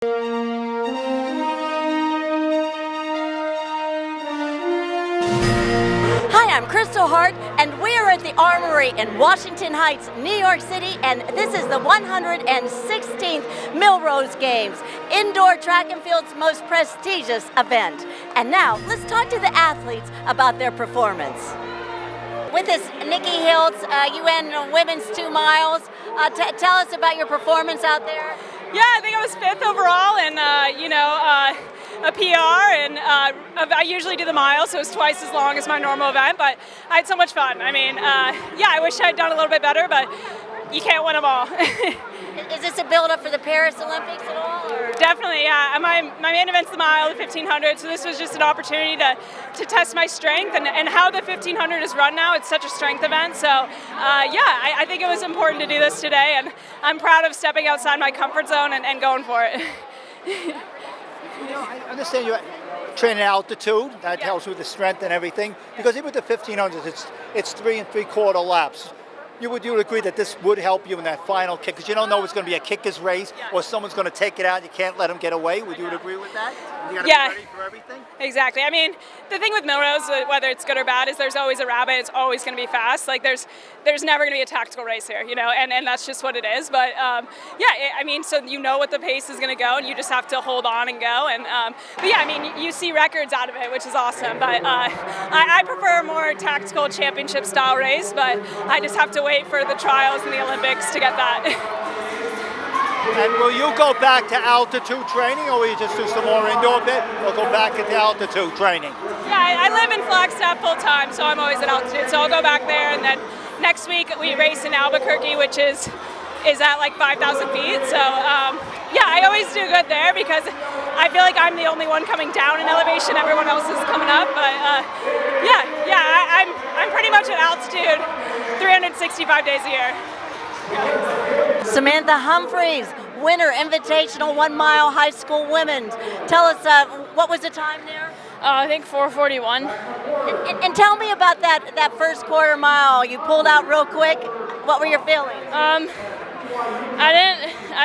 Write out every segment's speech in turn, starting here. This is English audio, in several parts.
Hi, I'm Kristal Hart, and we are at the Armory in Washington Heights, New York City, and this is the 116th Millrose Games, indoor track and field's most prestigious event. And now, let's talk to the athletes about their performance. With us, Nikki Hiltz, you ran women's 2 miles. Tell us about your performance out there. Yeah, I think I was 5th overall, and a PR, and I usually do the mile, so it's twice as long as my normal event, but I had so much fun. I mean, I wish I'd done a little bit better, but you can't win them all. Is this a build-up for the Paris Olympics at all? Or? Definitely, yeah. My main event's the mile, the 1500, so this was just an opportunity to test my strength, and how the 1500 is run now. It's such a strength event, so I think it was important to do this today, and I'm proud of stepping outside my comfort zone and going for it. I understand you're training at altitude. That helps with the strength and everything. Because even with the 1500s, it's 3 3/4 laps. You would agree that this would help you in that final kick, because you don't know it's going to be a kicker's race or someone's going to take it out. You can't let them get away. Would you agree with that? You got to be ready for everything. Exactly. I mean, the thing with Millrose, whether it's good or bad, is there's always a rabbit. It's always going to be fast. Like there's never going to be a tactical race here, and that's just what it is. But so you know what the pace is going to go, and you just have to hold on and go. And you see records out of it, which is awesome. But I prefer a more tactical championship style race. But I just have to wait for the trials and the Olympics to get that. And will you go back to altitude training, or will you just do some more indoor bit, or go back into altitude training? Yeah, I live in Flagstaff full time, so I'm always at altitude. So I'll go back there, and then next week we race in Albuquerque, which is at like 5,000 feet. So I always do good there because I feel like I'm the only one coming down in elevation. Everyone else is coming up, but I'm pretty much at altitude 365 days a year. Samantha Humphries, winner, Invitational 1 mile high school women's. Tell us, what was the time there? I think 4:41. And tell me about that first quarter mile. You pulled out real quick. What were your feelings? I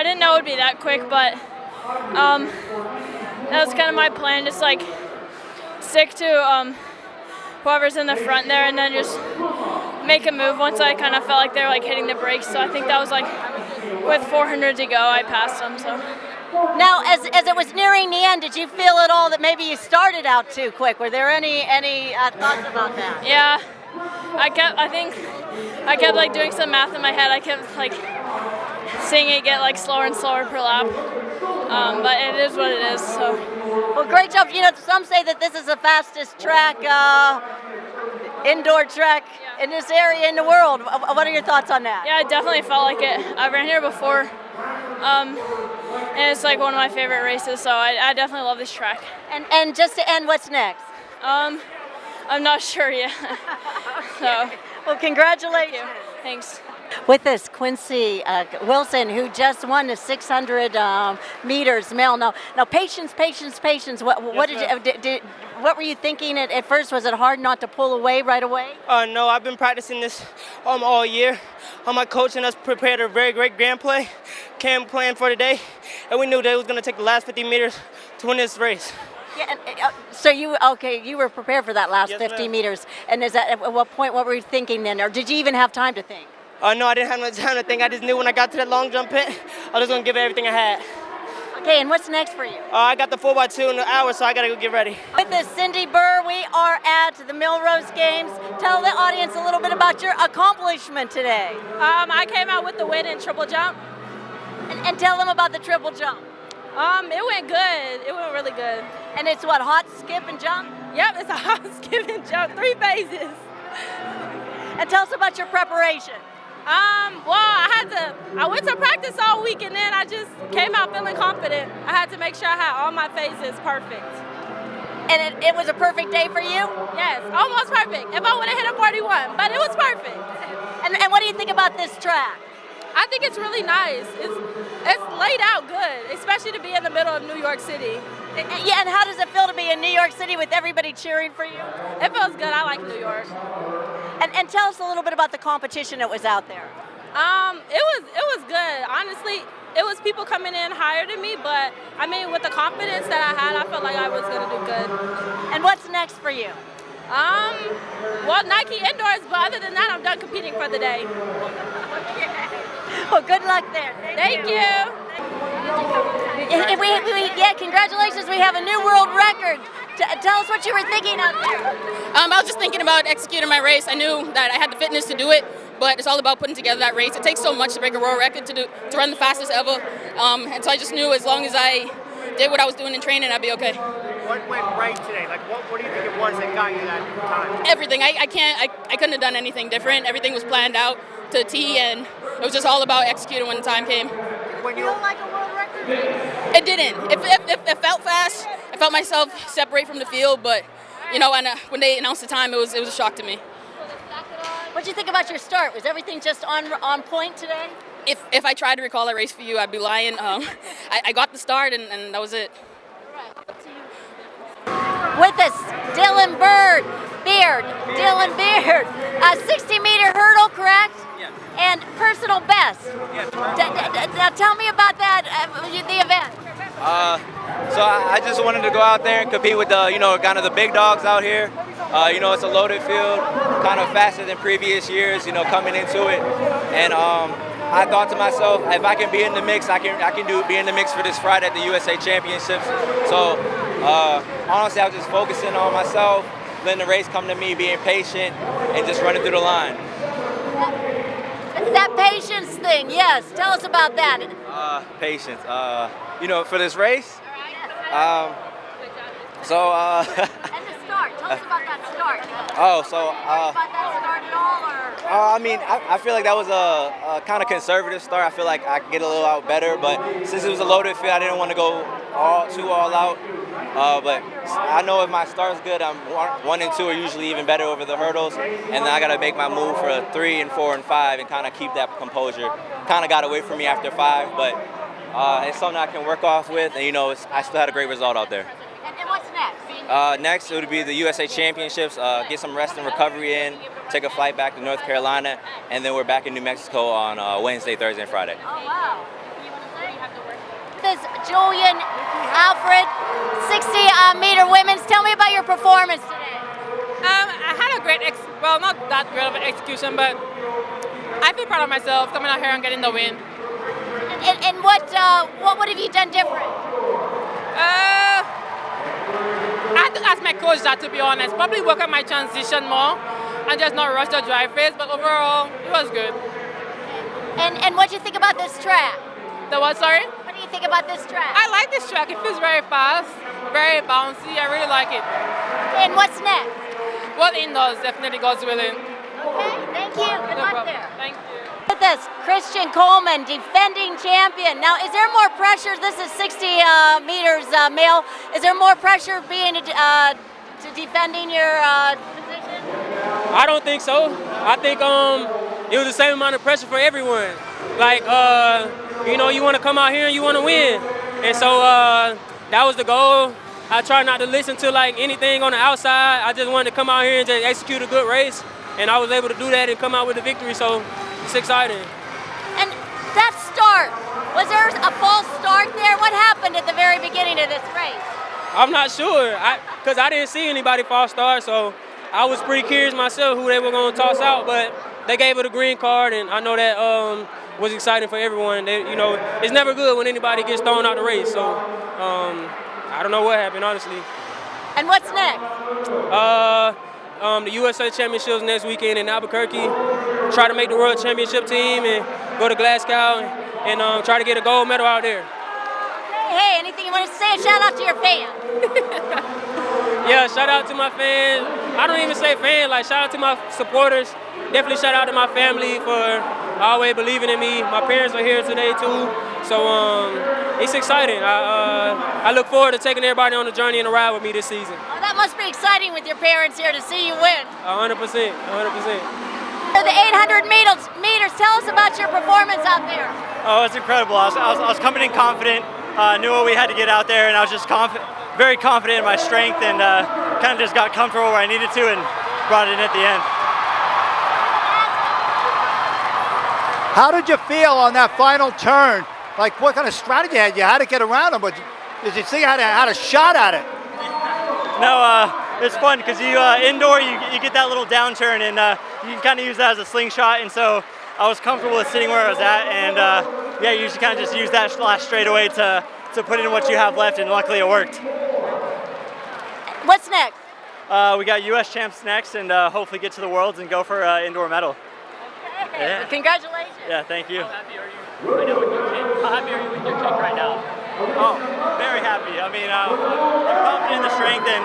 didn't know it would be that quick, but that was kind of my plan. Just like stick to whoever's in the front there, and then just make a move once I kind of felt like they were like hitting the brakes. So I think that was like with 400 to go, I passed them. So now, as it was nearing the end, did you feel at all that maybe you started out too quick? Were there any thoughts about that? Yeah, I kept like doing some math in my head. I kept like seeing it get like slower and slower per lap. But it is what it is. So. Well, great job. Some say that this is the fastest track, indoor track in this area in the world. What are your thoughts on that? Yeah, it definitely felt like it. I've ran here before, and it's like one of my favorite races. So I definitely love this track. And just to end, what's next? I'm not sure yet. So. Well, congratulations. Thank you. Thanks. With us, Quincy Wilson, who just won the 600 meters male. Now, patience. What were you thinking at first? Was it hard not to pull away right away? No, I've been practicing this all year. My coach and us prepared a very great game plan for today, and we knew they was going to take the last 50 meters to win this race. Yeah, so you were prepared for that last 50 meters. And is that at what point? What were you thinking then, or did you even have time to think? No, I didn't have no time to think. I just knew when I got to that long jump pit, I was going to give it everything I had. Okay, and what's next for you? I got the 4x2 in an hour, so I got to go get ready. With us, Sydnee Burr, we are at the Millrose Games. Tell the audience a little bit about your accomplishment today. I came out with the win in triple jump. And tell them about the triple jump. It went good. It went really good. And it's what, hot, skip, and jump? Yep, it's a hot, skip, and jump, 3 phases. And tell us about your preparation. I went to practice all week, and then I just came out feeling confident. I had to make sure I had all my phases perfect. And it was a perfect day for you? Yes, almost perfect. If I would have hit a 41, but it was perfect. And what do you think about this track? I think it's really nice. It's laid out good, especially to be in the middle of New York City. Yeah, and how does it feel to be in New York City with everybody cheering for you? It feels good. I like New York. And tell us a little bit about the competition that was out there. It was good. Honestly, it was people coming in higher than me, but I mean, with the confidence that I had, I felt like I was gonna do good. And what's next for you? Well, Nike indoors, but other than that, I'm done competing for the day. Well, good luck there. Thank you. Yeah, congratulations. We have a new world record. Tell us what you were thinking out there. I was just thinking about executing my race. I knew that I had the fitness to do it, but it's all about putting together that race. It takes so much to break a world record to run the fastest ever. And so I just knew as long as I did what I was doing in training, I'd be okay. What went right today? Like, what do you think it was that got you that time? Everything. I couldn't have done anything different. Everything was planned out to a T, and it was just all about executing when the time came. When you Feel like a world record? It didn't. It felt fast. I felt myself separate from the field, but you know, when they announced the time, it was a shock to me. What do you think about your start? Was everything just on point today? If I tried to recall a race for you, I'd be lying. I got the start, and that was it. With us, Dylan Beard, Dylan Beard, a 60-meter hurdle, correct? Yeah. And personal best. Yeah. Now tell me about that, the event. So I just wanted to go out there and compete with the, kind of the big dogs out here. It's a loaded field, kind of faster than previous years, coming into it. And I thought to myself, if I can be in the mix, I can be in the mix for this Friday at the USA Championships. So honestly, I was just focusing on myself, letting the race come to me, being patient, and just running through the line. That patience thing, yes. Tell us about that. Patience. For this race. And the start. Tell us about that start. About that start at all, or? I feel like that was a kind of conservative start. I feel like I could get a little out better, but since it was a loaded field, I didn't want to go all out. But I know if my start's good, I'm 1 and 2 are usually even better over the hurdles, and then I got to make my move for 3 and 4 and 5 and kind of keep that composure. Kind of got away from me after 5, but it's something I can work off with, and I still had a great result out there. And what's next? Next, it would be the USA Championships, get some rest and recovery in, take a flight back to North Carolina, and then we're back in New Mexico on Wednesday, Thursday, and Friday. Oh, wow. This Julien, Alfred, 60-meter women's. Tell me about your performance today. I had a great, not that great of an execution, but I feel proud of myself coming out here and getting the win. And what have you done different? I had to ask my coach that, to be honest. Probably work on my transition more and just not rush the dry phase, but overall, it was good. And what do you think about this track? The what, sorry? What do you think about this track? I like this track. It feels very fast, very bouncy. I really like it. And what's next? Well, indoors, definitely God's willing. Okay, thank you. Good luck there. Thank you. With us, Coleman, defending champion. Now, is there more pressure? This is 60 meters male. Is there more pressure being to defending your position? I don't think so. I think it was the same amount of pressure for everyone. Like, you want to come out here and you want to win. And so that was the goal. I try not to listen to anything on the outside. I just wanted to come out here and just execute a good race. And I was able to do that and come out with a victory. So it's exciting. And that start, was there a false start there? What happened at the very beginning of this race? I'm not sure, because I didn't see anybody false start, so I was pretty curious myself who they were going to toss out, but they gave it a green card, and I know that was exciting for everyone. It's never good when anybody gets thrown out the race, so I don't know what happened, honestly. And what's next? The USA Championships next weekend in Albuquerque. Try to make the World Championship team and go to Glasgow and try to get a gold medal out there. Hey, anything you want to say? A shout out to your fans. Yeah, shout out to my fans. I don't even say fans, shout out to my supporters. Definitely shout out to my family for always believing in me. My parents are here today too. So it's exciting. I look forward to taking everybody on the journey and the ride with me this season. Oh, that must be exciting with your parents here to see you win. 100%. For the 800 meters, tell us about your performance out there. Oh, it's incredible. I was coming in confident, knew what we had to get out there, and I was just very confident in my strength, and kind of just got comfortable where I needed to and brought it in at the end. How did you feel on that final turn like what kind of strategy had you had to get around them? But did you see how to had a shot at it? No, it's fun because you indoor you get that little downturn and you can kind of use that as a slingshot. And so I was comfortable with sitting where I was at, and yeah, you just kind of just use that last straightaway to put in what you have left, and luckily it worked. What's next? We got U.S. champs next, and hopefully get to the Worlds and go for indoor medal. Okay. Yeah. Congratulations. Yeah, thank you. How happy are you? How happy are you with your kick right now? Oh, very happy. I mean, I'm confident in the strength, and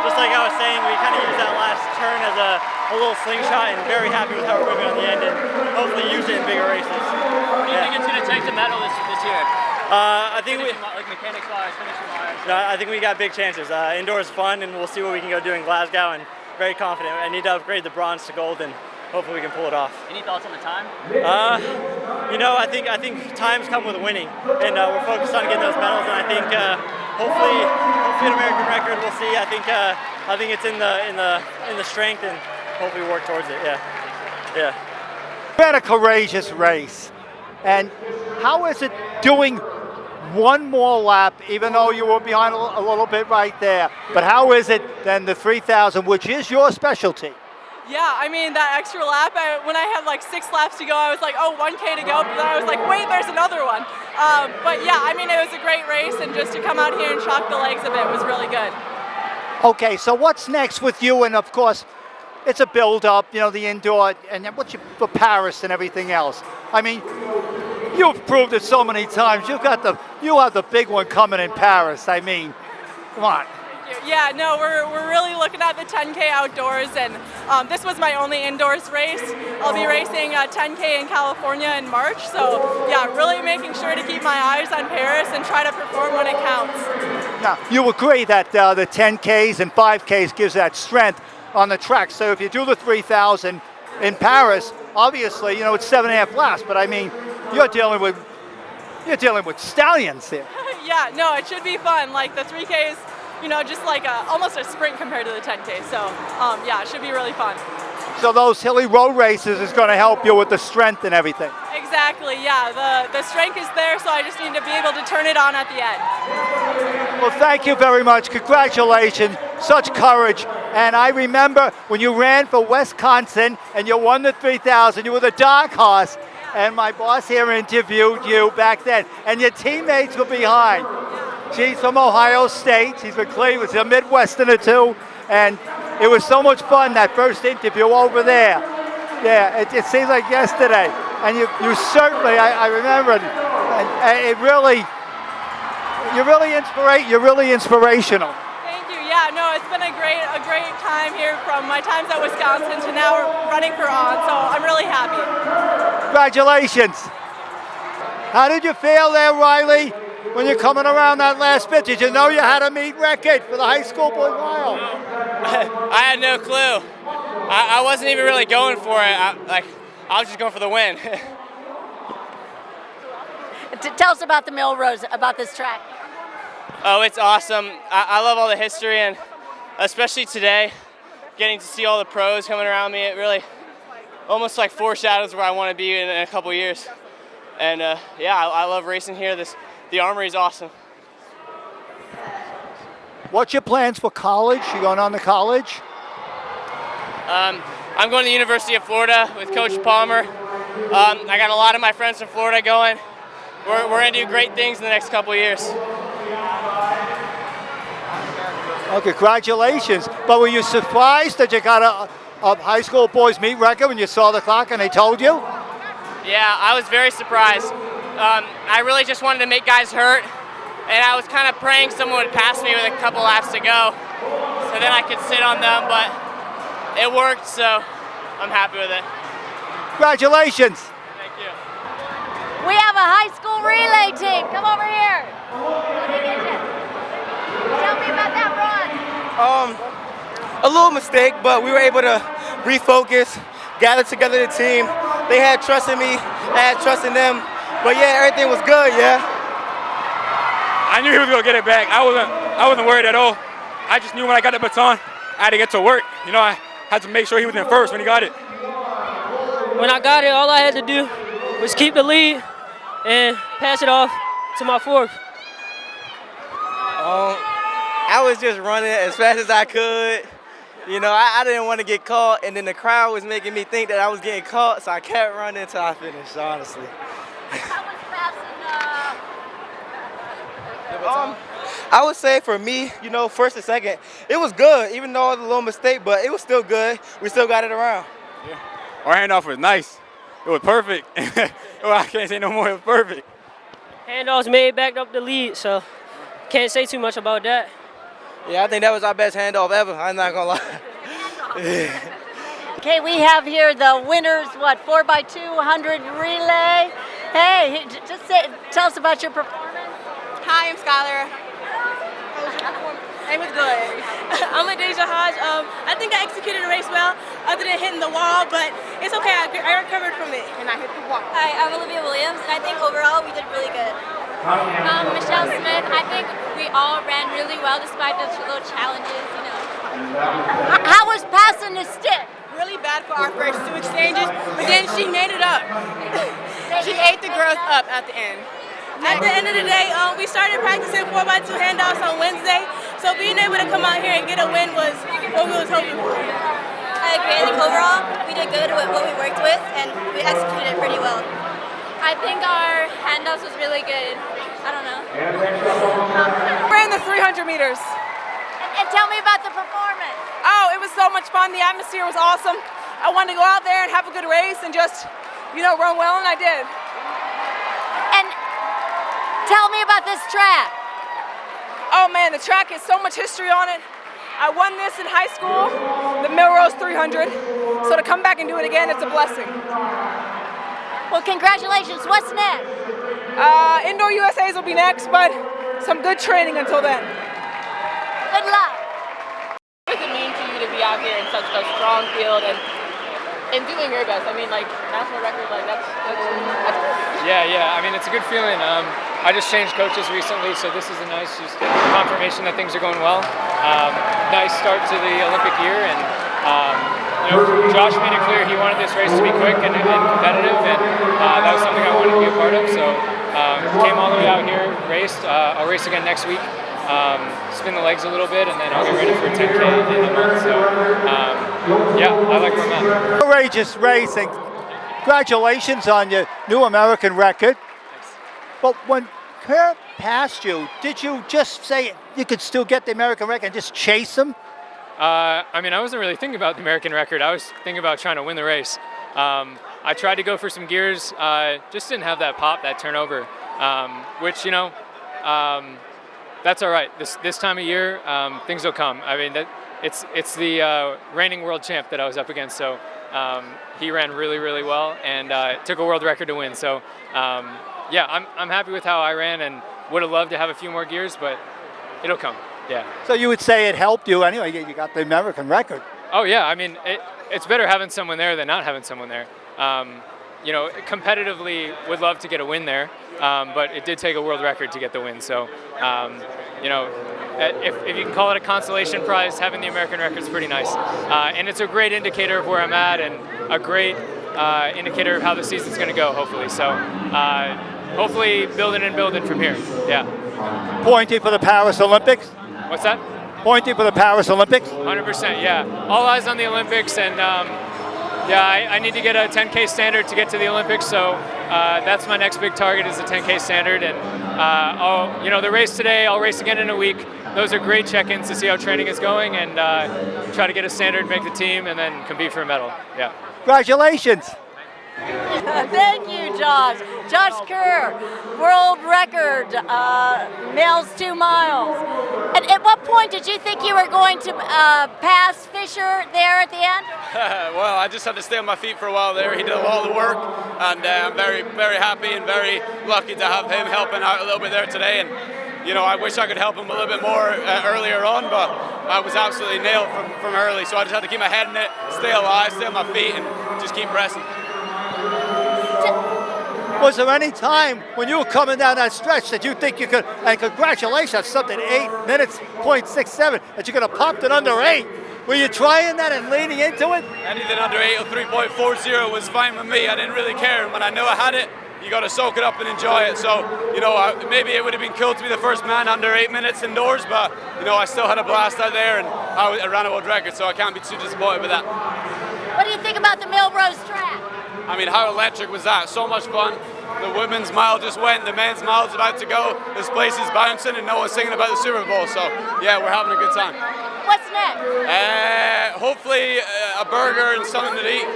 just like I was saying, we kind of used that last turn as a little slingshot, and very happy with how we're moving on the end, and hopefully use it in bigger races. What do you think it's going to take to medal this year? I think like mechanics wise, finishing wise. No, I think we got big chances. Indoor is fun, and we'll see what we can go do in Glasgow, and very confident. I need to upgrade the bronze to gold, and hopefully we can pull it off. Any thoughts on the time? You know, I think times come with winning, and we're focused on getting those medals. And I think hopefully an American record. We'll see. I think it's in the strength, and hopefully work towards it. Yeah. Been a courageous race, and how is it doing one more lap, even though you were behind a little bit right there? But how is it then the 3,000, which is your specialty? Yeah, I mean, that extra lap, when I had like 6 laps to go, I was like, oh, 1K to go, but then I was like, wait, there's another one. But yeah, I mean, it was a great race, and just to come out here and shock the legs of it was really good. Okay, so what's next with you? And of course, it's a build-up, you know, the indoor, and what's for Paris and everything else. I mean, you've proved it so many times. You have the big one coming in Paris. I mean, come on. Yeah, no, we're really looking at the 10K outdoors, and this was my only indoors race. I'll be racing 10K in California in March, so yeah, really making sure to keep my eyes on Paris and try to perform when it counts. Now, you agree that the 10Ks and 5Ks gives that strength on the track. So if you do the 3,000 in Paris, obviously, you know, it's 7.5 laps, but I mean, you're dealing with stallions here. Yeah, no, it should be fun. Like the 3Ks, you know, just like almost a sprint compared to the 10K. So yeah, it should be really fun. So those hilly road races is going to help you with the strength and everything. Exactly, yeah. The strength is there, so I just need to be able to turn it on at the end. Well, thank you very much. Congratulations. Such courage. And I remember when you ran for Wisconsin and you won the 3,000, you were the dark horse. And my boss here interviewed you back then. And your teammates were behind. She's from Ohio State. She's from Cleveland. She's a Midwesterner too. And it was so much fun, that first interview over there. Yeah, it seems like yesterday. And you certainly, I remember, and it really, you're really inspirational. Thank you. Yeah, no, it's been a great time here from my times at Wisconsin to now running for On, so I'm really happy. Congratulations. How did you feel there, Riley, when you're coming around that last bit? Did you know you had a meet record for the high school boy mile? I had no clue. I wasn't even really going for it. I was just going for the win. Tell us about the Millrose, about this track. Oh, it's awesome. I love all the history, and especially today, getting to see all the pros coming around me, it really almost like foreshadows where I want to be in a couple years. And yeah, I love racing here. The Armory is awesome. What's your plans for college? You going on to college? I'm going to the University of Florida with Coach Palmer. I got a lot of my friends from Florida going. We're going to do great things in the next couple of years. Oh, congratulations. But were you surprised that you got a high school boys meet record when you saw the clock and they told you? Yeah, I was very surprised. I really just wanted to make guys hurt, and I was kind of praying someone would pass me with a couple laps to go, so then I could sit on them, but it worked, so I'm happy with it. Congratulations. Thank you. We have a high school relay team. Come over here. Let me get you. Tell me about that run. A little mistake, but we were able to refocus, gather together the team. They had trust in me, I had trust in them. But yeah, everything was good, yeah. I knew he was gonna get it back. I wasn't worried at all. I just knew when I got the baton, I had to get to work. You know, I had to make sure he was in first when he got it. When I got it, all I had to do was keep the lead and pass it off to my fourth. I was just running as fast as I could. You know, I didn't want to get caught, and then the crowd was making me think that I was getting caught, so I kept running until I finished, honestly. How was passing? I would say for me, you know, first and second, it was good, even though it was a little mistake, but it was still good. We still got it around. Yeah. Our handoff was nice. It was perfect. Well, I can't say no more. It was perfect. Handoffs made, backed up the lead, so can't say too much about that. Yeah, I think that was our best handoff ever. I'm not gonna lie. Okay, we have here the winners, 4x200 relay. Hey, just tell us about your performance. Hi, I'm Skylar. How was your performance? It was good. I'm Adeja Hodge. I think I executed the race well, other than hitting the wall, but it's okay. I recovered from it, and I hit the wall. Hi, I'm Olivia Williams, and I think overall we did really good. Michelle Smith, I think we all ran really well despite the little challenges, you know. How was passing the stick? Really bad for our first two exchanges, but then she made it up. She ate the girls up at the end. At the end of the day, we started practicing 4x2 handoffs on Wednesday, so being able to come out here and get a win was what we was hoping for. I agree. I think overall we did good with what we worked with, and we executed it pretty well. I think our handoffs was really good. I don't know. Ran the 300 meters. And tell me about the performance. Oh, it was so much fun. The atmosphere was awesome. I wanted to go out there and have a good race and just, you know, run well, and I did. And tell me about this track. Oh man, the track has so much history on it. I won this in high school, the Millrose 300. So to come back and do it again, it's a blessing. Well, congratulations. What's next? Indoor USAs will be next, but some good training until then. Good luck. What does it mean to you to be out here in such a strong field and doing your best? I mean, like, national record, like, that's perfect. Yeah. I mean, it's a good feeling. I just changed coaches recently, so this is a nice just confirmation that things are going well. Nice start to the Olympic year, and you know, Josh made it clear he wanted this race to be quick and competitive, and that was something I wanted to be a part of. So came all the way out here, raced. I'll race again next week. Spin the legs a little bit, and then I'll get ready for a 10K in a month. So yeah, I like where I'm at. Courageous racing. Congratulations on your new American record. But when Kerr passed you, did you just say you could still get the American record and just chase him? I mean, I wasn't really thinking about the American record. I was thinking about trying to win the race. I tried to go for some gears, just didn't have that pop, that turnover, which, you know, that's all right. This time of year, things will come. I mean, it's the reigning world champ that I was up against, so he ran really, really well, and took a world record to win. So yeah, I'm happy with how I ran, and would have loved to have a few more gears, but it'll come. Yeah. So you would say it helped you anyway. You got the American record. Oh yeah, I mean, it's better having someone there than not having someone there. You know, competitively would love to get a win there, but it did take a world record to get the win. So, you know, if you can call it a consolation prize, having the American record is pretty nice. And it's a great indicator of where I'm at, and a great indicator of how the season's going to go, hopefully. So, hopefully building and building from here. Yeah. Pointing for the Paris Olympics? What's that? Pointing for the Paris Olympics? 100%, yeah. All eyes on the Olympics, and yeah, I need to get a 10K standard to get to the Olympics, so that's my next big target is the 10K standard. And you know, the race today, I'll race again in a week. Those are great check-ins to see how training is going, and try to get a standard, make the team, and then compete for a medal. Yeah. Congratulations. Thank you, Josh. Josh Kerr, world record, males 2 miles. And at what point did you think you were going to pass Fisher there at the end? Well, I just had to stay on my feet for a while there. He did all the work, and I'm very, very happy and very lucky to have him helping out a little bit there today. And you know, I wish I could help him a little bit more earlier on, but I was absolutely nailed from early. So I just had to keep my head in it, stay alive, stay on my feet, and just keep pressing. Was there any time when you were coming down that stretch that you think you could, and congratulations, something 8 minutes, .67, that you could have popped it under 8? Were you trying that and leaning into it? Anything under 8 or 3.40 was fine with me. I didn't really care. When I knew I had it, you got to soak it up and enjoy it. So, you know, maybe it would have been cool to be the first man under 8 minutes indoors, but, you know, I still had a blast out there, and I ran a world record, so I can't be too disappointed with that. What do you think about the Millrose track? I mean, how electric was that? So much fun. The women's mile just went, the men's mile is about to go. This place is bouncing and no one's singing about the Super Bowl. So, yeah, we're having a good time. What's next? Hopefully a burger and something to eat.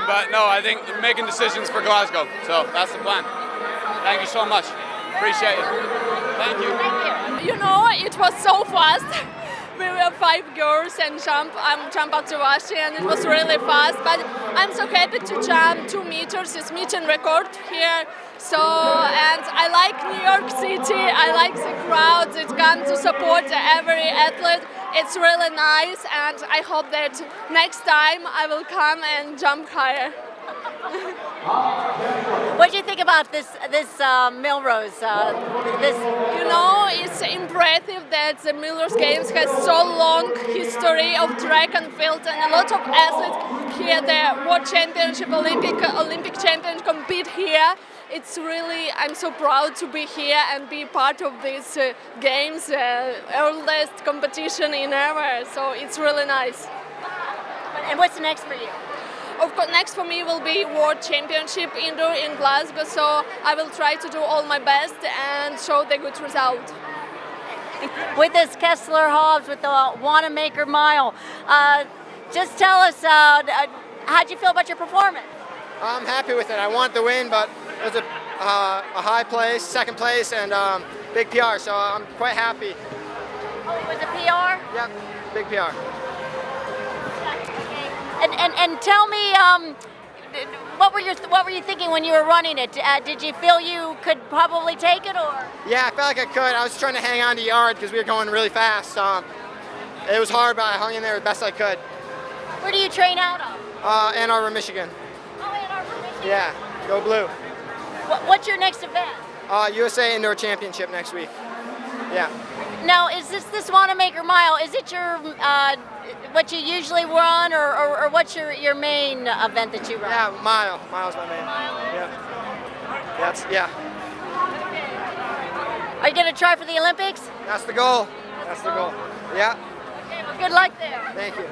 But no, I think making decisions for Glasgow. So that's the plan. Thank you so much. Appreciate it. Thank you. You know, it was so fast. We were 5 girls and jump up to Russia, and it was really fast. But I'm so happy to jump 2 meters. It's meeting record here. So, and I like New York City. I like the crowd that come to support every athlete. It's really nice, and I hope that next time I will come and jump higher. What do you think about this Millrose? You know, it's impressive that the Millrose Games has so long history of track and field, and a lot of athletes here, the World Championship, Olympic champions compete here. It's really, I'm so proud to be here and be part of these games, oldest competition in ever. So it's really nice. And what's next for you? Of course, next for me will be World Championship indoor in Glasgow, so I will try to do all my best and show the good result. With this Kessler Hobbs with the Wanamaker Mile, just tell us, how'd you feel about your performance? I'm happy with it. I want the win, but it was a high place, second place, and big PR, so I'm quite happy. Oh, it was a PR? Yep, big PR. And tell me, what were you thinking when you were running it? Did you feel you could probably take it, or? Yeah, I felt like I could. I was trying to hang on to Yared because we were going really fast. It was hard, but I hung in there the best I could. Where do you train out of? Ann Arbor, Michigan. Oh, Ann Arbor, Michigan. Yeah, go blue. What's your next event? USA Indoor Championship next week. Yeah. Now, is this Wanamaker Mile? Is it your what you usually run, or what's your main event that you run? Yeah, mile. Mile's my main. Yeah. Are you gonna try for the Olympics? That's the goal. That's the goal. Yeah. Okay, well, good luck there. Thank you.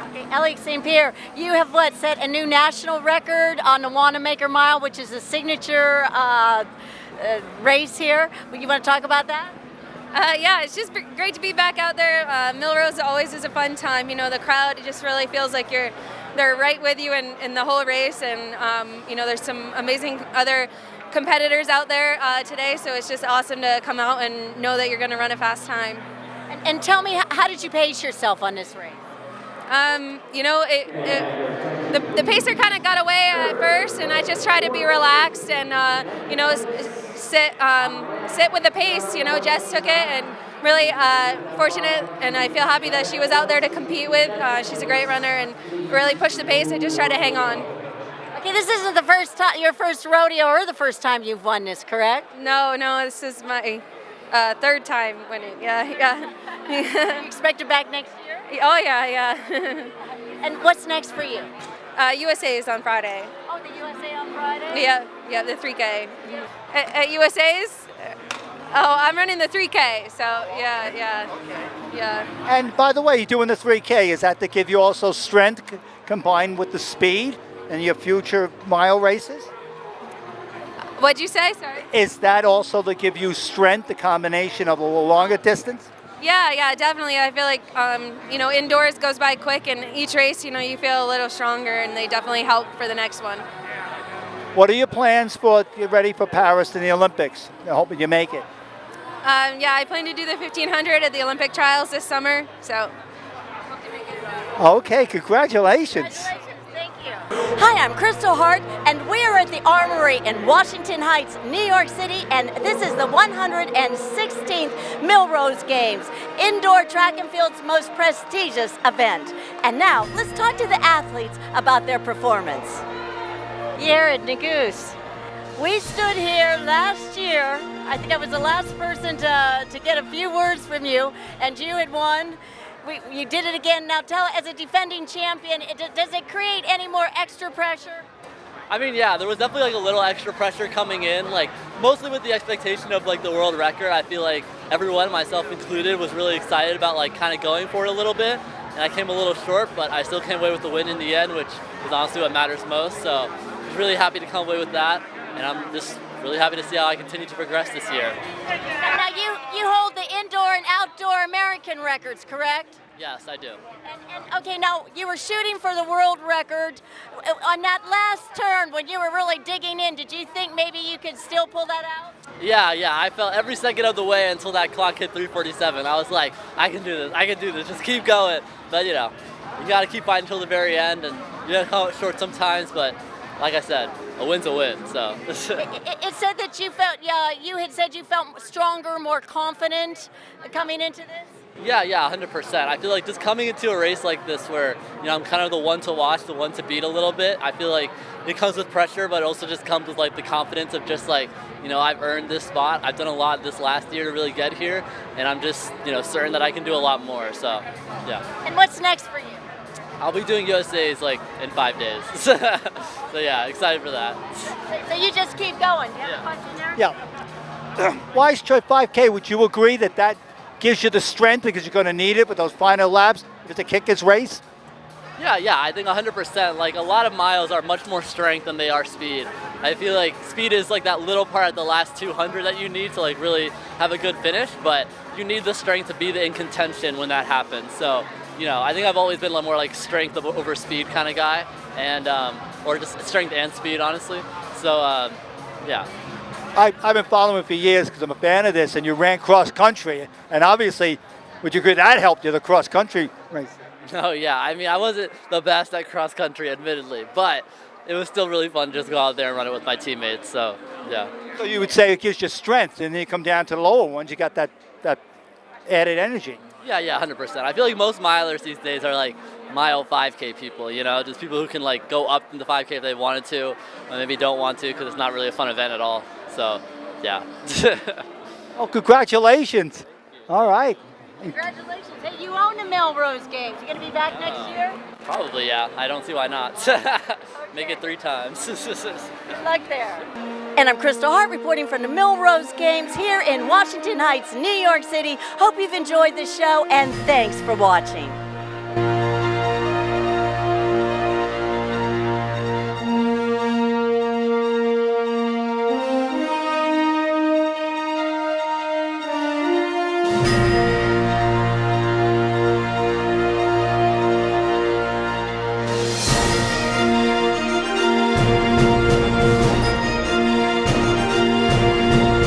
Okay, Elle St. Pierre, you have set a new national record on the Wanamaker Mile, which is a signature race here. You want to talk about that? Yeah, it's just great to be back out there. Millrose always is a fun time. You know, the crowd just really feels like they're right with you in the whole race, and you know, there's some amazing other competitors out there today. So it's just awesome to come out and know that you're going to run a fast time. And tell me, how did you pace yourself on this race? You know, the pacer kind of got away at first, and I just tried to be relaxed and you know, sit with the pace. You know, Jess took it, and really fortunate, and I feel happy that she was out there to compete with. She's a great runner and really pushed the pace and just tried to hang on. Okay, this isn't the first time, your first rodeo, or the first time you've won this, correct? No, this is my third time winning. Yeah. You expect it back next year? Oh yeah. And what's next for you? USA is on Friday. Oh, the USA on Friday? Yeah, the 3K. At USA's? Oh, I'm running the 3K, so yeah. And by the way, you're doing the 3K. Is that to give you also strength combined with the speed in your future mile races? What'd you say? Sorry. Is that also to give you strength, the combination of a longer distance? Yeah, definitely. I feel like, you know, indoors goes by quick, and each race, you know, you feel a little stronger, and they definitely help for the next one. What are your plans for get ready for Paris and the Olympics? I hope you make it. Yeah, I plan to do the 1500 at the Olympic trials this summer, so. Okay, congratulations. Hi, I'm Kristal Hart, and we're at the Armory in Washington Heights, New York City, and this is the 116th Millrose Games, indoor track and field's most prestigious event. And now, let's talk to the athletes about their performance. Yared, Nuguse, we stood here last year. I think I was the last person to get a few words from you, and you had won. You did it again. Now tell, as a defending champion, does it create any more extra pressure? I mean, yeah, there was definitely like a little extra pressure coming in, like mostly with the expectation of like the world record. I feel like everyone, myself included, was really excited about like kind of going for it a little bit. And I came a little short, but I still came away with the win in the end, which is honestly what matters most. So I was really happy to come away with that. And I'm just really happy to see how I continue to progress this year. Now you hold the indoor and outdoor American records, correct? Yes, I do. And okay, now you were shooting for the world record. On that last turn, when you were really digging in, did you think maybe you could still pull that out? Yeah, I felt every second of the way until that clock hit 3:47. I was like, I can do this, just keep going. But you know, you gotta keep fighting until the very end, and you gotta come up short sometimes, but like I said, a win's a win, so. It said that you felt, you had said you felt stronger, more confident coming into this? Yeah, 100%. I feel like just coming into a race like this where, you know, I'm kind of the one to watch, the one to beat a little bit, I feel like it comes with pressure, but it also just comes with like the confidence of just like, you know, I've earned this spot. I've done a lot this last year to really get here, and I'm just, you know, certain that I can do a lot more, so, yeah. And what's next for you? I'll be doing USA's like in 5 days. So yeah, excited for that. So you just keep going. Do you have a question there? Yeah. Wise choice 5K, would you agree that gives you the strength because you're going to need it with those final laps if it's a kicker's race? Yeah, I think 100%. Like a lot of miles are much more strength than they are speed. I feel like speed is like that little part at the last 200 that you need to like really have a good finish, but you need the strength to be in contention when that happens. So, you know, I think I've always been more like strength over speed kind of guy, and or just strength and speed, honestly. So, yeah. I've been following for years because I'm a fan of this, and you ran cross country, and obviously, would you agree that helped you, the cross country race? No, yeah. I mean, I wasn't the best at cross country, admittedly, but it was still really fun to just go out there and run it with my teammates. So, yeah. So you would say it gives you strength, and then you come down to the lower ones, you got that added energy. Yeah, 100%. I feel like most milers these days are like mile 5K people, you know, just people who can like go up in the 5K if they wanted to, or maybe don't want to because it's not really a fun event at all. So, yeah. Oh, congratulations. All right. Congratulations. Hey, you own the Millrose Games. You going to be back next year? Probably, yeah. I don't see why not. Make it 3 times. Good luck there. And I'm Kristal Hart reporting from the Millrose Games here in Washington Heights, New York City. Hope you've enjoyed the show, and thanks for watching.